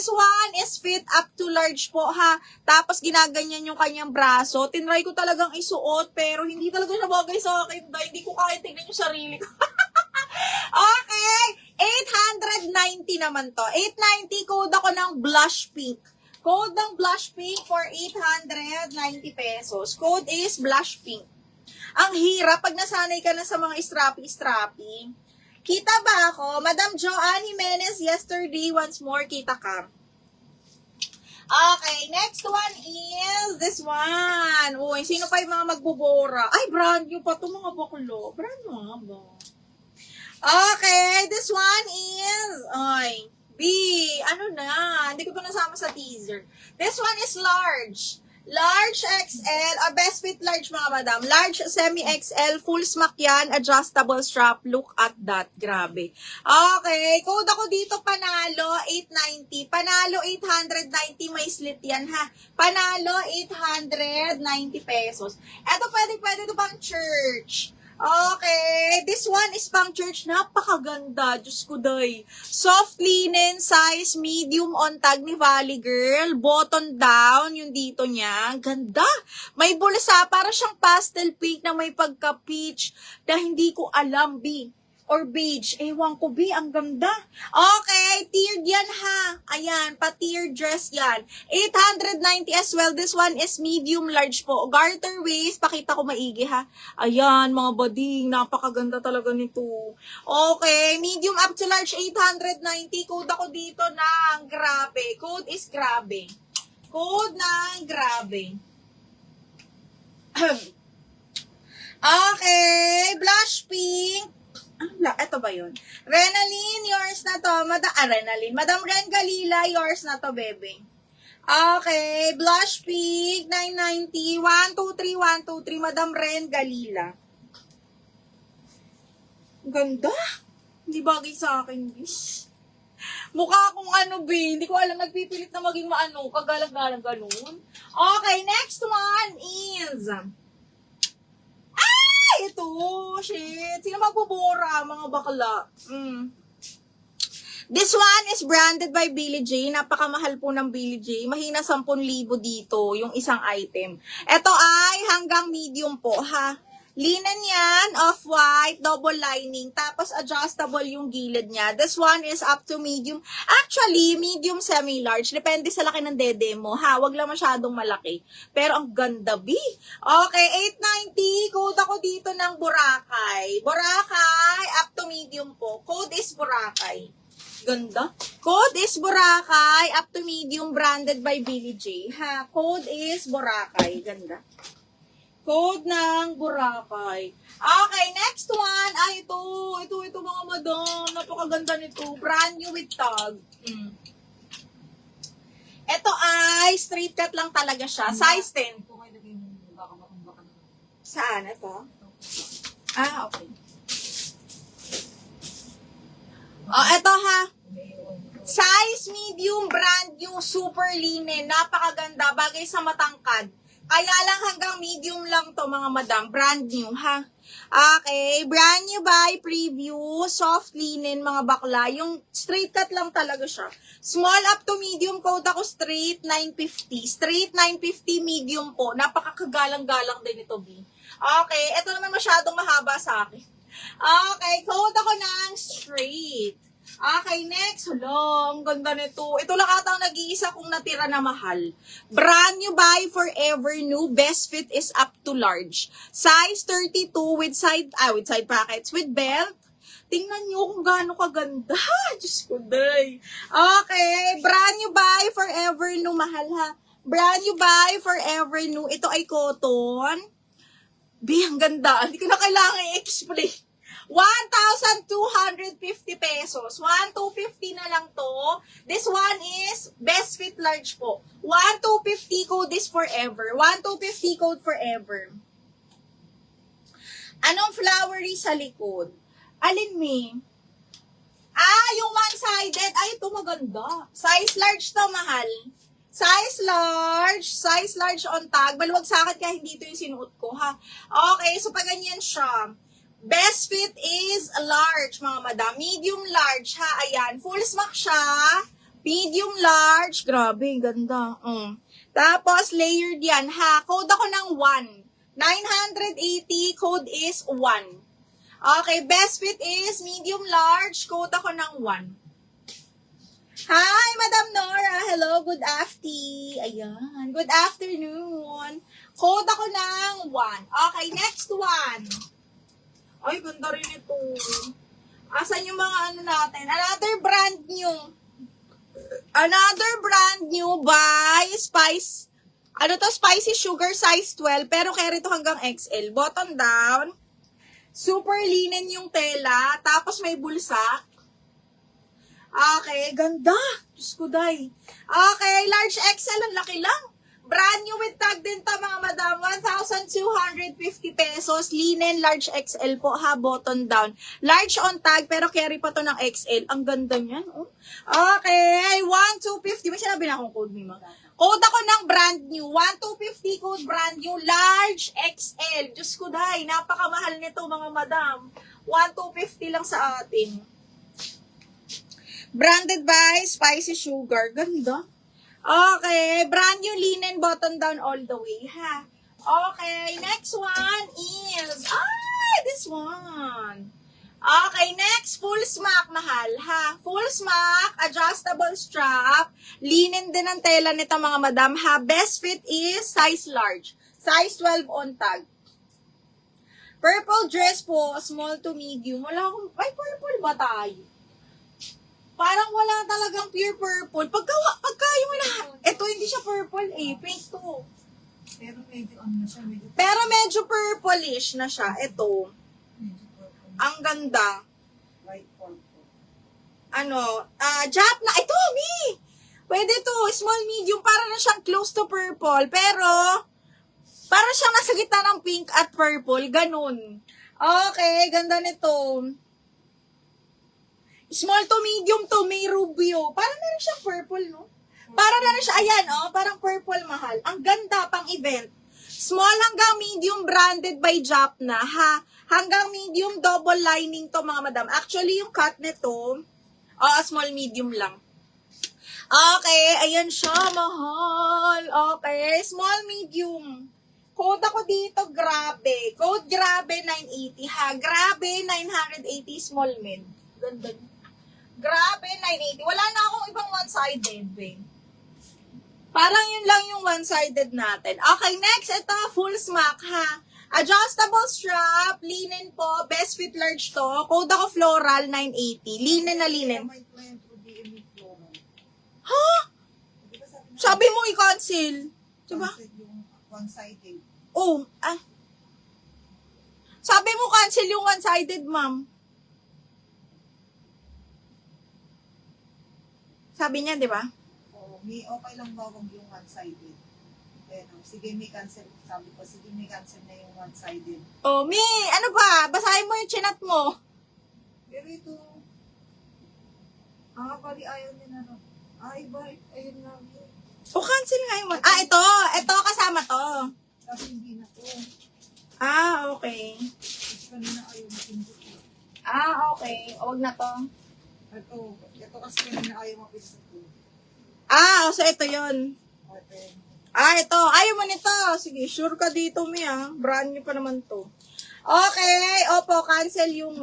This one is fit up to large po ha. Tapos ginaganyan yung kanyang braso. Tinry ko talagang isuot pero hindi talaga siya bagay sa akin. Hindi ko kaya tingnan yung sarili ko. Okay, 890 naman to. 890 code ako ng blush pink. Code ng blush pink for 890 pesos. Code is blush pink. Ang hirap pag nasanay ka na sa mga strappy-strappy. Kita ba ako? Madam Joanne Jimenez, yesterday, once more, kita ka. Okay, next one is this one. Uy, sino pa yung mga magbubura? Ay, brand new pa ito mga baklo. Brand new nga ba? Okay, this one is, B, ano na, hindi ko ito nasama sa teaser. This one is large. Large XL, best fit large mga madam. Large semi-XL, full smack yan, adjustable strap. Look at that, grabe. Okay, code ako dito, panalo, 890. Panalo, 890, may slit yan ha. Panalo, 890 pesos. Eto, pwede ito pang church. Okay, this one is pang church. Napakaganda, Diyos ko day. Soft linen, size medium on tag ni Valley Girl. Button down, yung dito niya. Ganda. May bulsa, para siyang pastel pink na may pagka-peach na hindi ko alam, B. Or beige. Ewan ko, B. Ang ganda. Okay, tiered yan ha. Ayan, pa-tiered dress yan. 890 as well. This one is medium large po. Garter waist. Pakita ko maigi ha. Ayan, mga bading. Napakaganda talaga nito. Okay, medium up to large. 890. Code ako dito ng grabe. Code is grabe. Code ng grabe. Okay, blush pink. Ito ba yun? Renaline, yours na to. Renaline. Madam Ren Galila, yours na to, baby. Okay. Blush pink, 990. 123, 123. Madam Ren Galila. Ganda. Hindi bagay sa akin, bis. Mukha akong B. Hindi ko alam, nagpipilit na maging kagalang-galang ganun. Okay, next one is... Ito, shit. Sino magbubura, mga bakla? This one is branded by Billie J. Napakamahal po ng Billie J. Mahina 10,000 dito, yung isang item. Ito ay hanggang medium po, ha? Linen yan, off-white, double lining, tapos adjustable yung gilid niya. This one is up to medium. Actually, medium semi-large. Depende sa laki ng dede mo, ha? Wag lang masyadong malaki. Pero ang ganda, B. Okay, 890. Code ako dito ng Boracay. Boracay, up to medium po. Code is Boracay. Ganda. Code is Boracay, up to medium, branded by Billie J. Ha? Code is Boracay. Ganda. Code ng Boracay. Okay, next one. Ay, ito mga madam. Napakaganda nito. Brand new with tag. Ito ay straight cut lang talaga siya. Size 10. Saan? Ito? Okay. Ito ha. Size medium, brand new, super linen. Napakaganda. Bagay sa matangkad. Kaya lang hanggang medium lang to mga madam. Brand new, ha? Okay. Brand new by preview. Soft linen, mga bakla. Yung straight cut lang talaga siya. Small up to medium. Code ako straight 950. Straight 950 medium po. Napakakagalang-galang din ito, B. Okay. Ito naman masyadong mahaba sa akin. Okay. Code ako ng straight. Okay, next. Hala, ang ganda nito. Ito lang ata ang nag-iisa kong natira na mahal. Brand new buy, forever new. Best fit is up to large. Size 32 with side pockets, with belt. Tingnan nyo kung gaano kaganda. Diyos ko, day. Okay, brand new buy, forever new. Mahal ha. Brand new buy, forever new. Ito ay cotton. Ang ganda. Hindi ko na kailangan i-explain. 1,250 pesos. 1,250 na lang to. This one is best fit large po. 1,250 code is forever. 1,250 code forever. Anong flowery sa likod? Alin me? Yung one-sided. Ay, ito maganda. Size large to, mahal. Size large on tag. Maluwag sa akin kaya hindi ito yung sinuot ko, ha? Okay, so pag ganyan siya. Best fit is large, mga madam. Medium large, ha? Ayan. Full smack siya. Medium large. Grabe, ganda. Tapos, layered yan, ha? Code ako ng 1. 980, code is 1. Okay, best fit is medium large. Code ako ng 1. Hi, Madam Nora. Hello, good afternoon. Ayan, good afternoon. Code ako ng 1. Okay, next one. Ay, ganda rin ito. Asan yung mga ano natin? Another brand new by Spice. Ano to? Spicy Sugar size 12. Pero carry to hanggang XL. Bottom down. Super linen yung tela. Tapos may bulsa. Okay, ganda. Diyos ko, day. Okay, large XL. Ang laki lang. Brand new with tag din to, mga madam. 1,250 pesos. Linen, large XL po, ha. Bottom down. Large on tag, pero carry pa to ng XL. Ang ganda niyan, oh. Okay, 1,250. May sinabi na akong code, Mima. Code ako ng brand new. 1,250 code brand new. Large XL. Diyos ko, day. Napakamahal nito, mga madam. 1,250 lang sa atin. Branded by Spicy Sugar. Ganda. Okay. Brand new linen button down all the way, ha? Okay. Next one is... this one. Okay. Next, full smack, mahal, ha? Full smack, adjustable strap. Linen din ang tela nito, mga madam, ha? Best fit is size large. Size 12 on tag. Purple dress po, small to medium. Wala akong... Ay, purple ba tayo? Parang wala talagang pure purple. Pagka yung wala, ito hindi siya purple eh, pink to. Pero medyo ano na siya, Pero medyo purplish na siya. Ito. medyo purple. Ang ganda. Light purple. Jap na. Ito, Mi! Pwede to. Small, medium. Para na siyang close to purple. Pero, para siyang nasa gitna ng pink at purple. Ganun. Okay, ganda nito. Small to medium to, may rubio. Parang meron siyang purple, no? Parang na siya, ayan, oh, parang purple mahal. Ang ganda pang event. Small hanggang medium branded by Japna, ha? Hanggang medium double lining to, mga madam. Actually, yung cut nito, small medium lang. Okay, ayan siya, mahal. Okay, small medium. Code ako dito, grabe. Code grabe 980, ha? Grabe 980 small mid. Ganda niya. Grabe, 980. Wala na akong ibang one-sided, babe. Parang yun lang yung one-sided natin. Okay, next, ito, full smack, ha? Adjustable strap, linen po, best fit large to. Code ako floral, 980. Linen na linen. May client to DME floral. Ha? Di ba Sabi mo i-cancel. Diba? Yung one-sided. Oh, Sabi mo cancel yung one-sided, ma'am. Sabi niya, di ba? Oo, may okay lang ba wag yung one-sided? Sige, may cancel. Sabi ko, sige, may cancel na yung one-sided. Oh, Mi, ano ba? Basahin mo yung chinat mo. Pero ito, pali ayaw niya na. Iba, ayun nga. O, cancel nga yung one. Ito. Ito, kasama to. Kasi hindi na to. Okay. Kasi kanina ayaw mapindot. Okay. Huwag na to. Ito kasi kanina ayaw mapindot to. So ito yun. Okay. Ito. Ayaw mo nito. Sige, sure ka dito, Mi, Brand new pa naman to. Okay. Opo, cancel yung